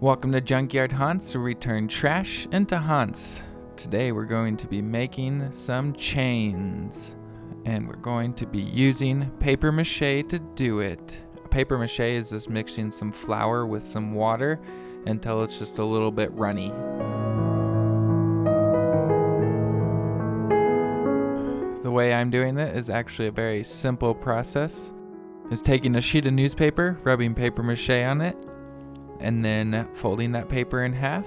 Welcome to Junkyard Haunts, where we turn trash into haunts. Today we're going to be making some chains, and we're going to be using paper mache to do it. Paper mache is just mixing some flour with some water until it's just a little bit runny. The way I'm doing it is actually a very simple process. It's taking a sheet of newspaper, rubbing paper mache on it, and then folding that paper in half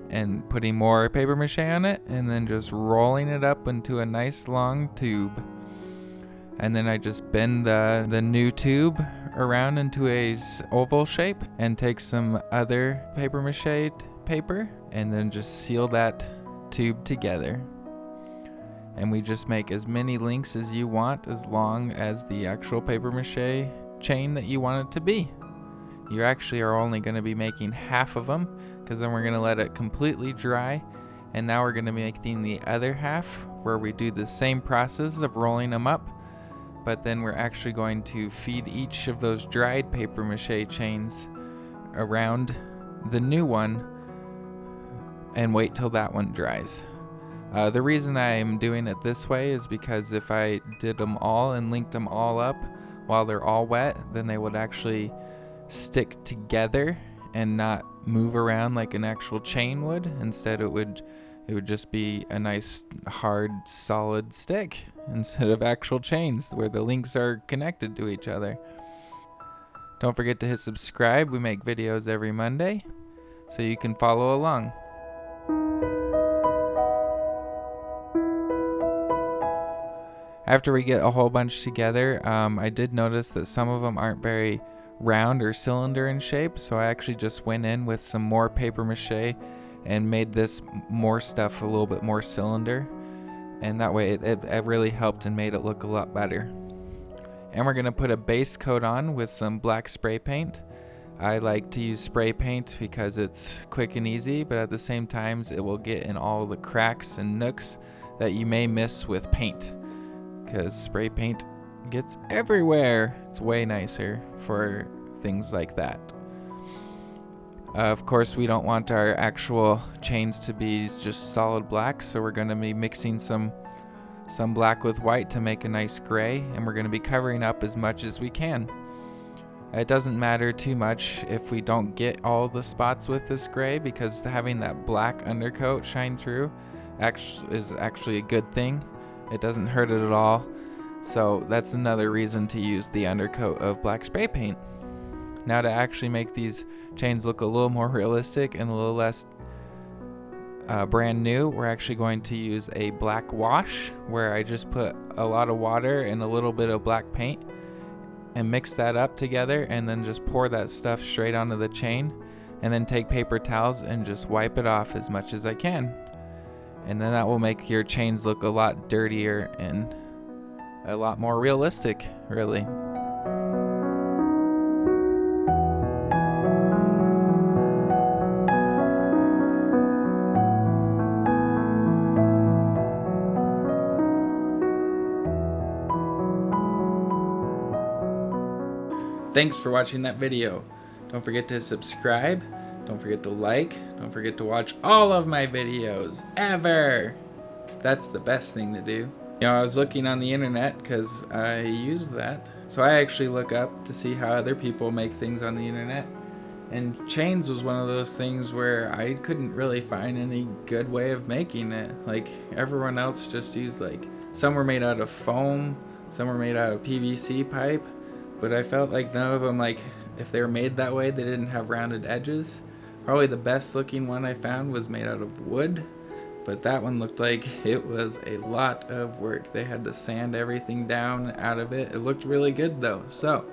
and putting more paper mache on it, and then just rolling it up into a nice long tube. And then I just bend the new tube around into a oval shape and take some other paper mache paper and then just seal that tube together. And we just make as many links as you want, as long as the actual paper mache chain that you want it to be. You actually are only going to be making half of them, because then we're going to let it completely dry, and now we're going to be making the other half, where we do the same process of rolling them up, but then we're actually going to feed each of those dried paper mache chains around the new one and wait till that one dries. The reason I'm doing it this way is because if I did them all and linked them all up while they're all wet, then they would actually stick together and not move around like an actual chain would. Instead it would just be a nice hard solid stick instead of actual chains where the links are connected to each other. Don't forget to hit subscribe. We make videos every Monday, so you can follow along. After we get a whole bunch together, I did notice that some of them aren't very round or cylinder in shape, so I actually just went in with some more paper mache and made this more stuff a little bit more cylinder, and that way it really helped and made it look a lot better. And we're going to put a base coat on with some black spray paint. I like to use spray paint because it's quick and easy, but at the same time it will get in all the cracks and nooks that you may miss with paint, because spray paint gets everywhere. It's way nicer for things like that. Of course, we don't want our actual chains to be just solid black, so we're going to be mixing some black with white to make a nice gray, and we're going to be covering up as much as we can. It doesn't matter too much if we don't get all the spots with this gray, because having that black undercoat shine through is actually a good thing. It doesn't hurt it at all. So that's another reason to use the undercoat of black spray paint. Now, to actually make these chains look a little more realistic and a little less brand new, we're actually going to use a black wash, where I just put a lot of water and a little bit of black paint and mix that up together, and then just pour that stuff straight onto the chain, and then take paper towels and just wipe it off as much as I can. And then that will make your chains look a lot dirtier and a lot more realistic, really. Thanks for watching that video. Don't forget to subscribe. Don't forget to like. Don't forget to watch all of my videos ever. That's the best thing to do. You know, I was looking on the internet because I use that. So I actually look up to see how other people make things on the internet. And chains was one of those things where I couldn't really find any good way of making it. Like, everyone else just used, like, some were made out of foam, some were made out of PVC pipe. But I felt like none of them, like, if they were made that way, they didn't have rounded edges. Probably the best looking one I found was made out of wood. But that one looked like it was a lot of work. They had to sand everything down out of it. It looked really good though. So,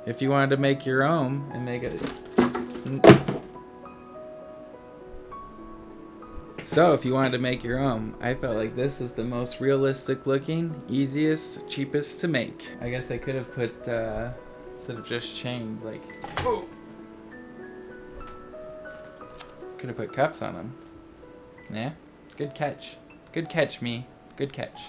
if you wanted to make your own and make it... So, if you wanted to make your own, I felt like this is the most realistic looking, easiest, cheapest to make. I guess I could have put, instead of just chains, like... Oh! Could have put cuffs on them. Yeah? Good catch. Good catch, me. Good catch.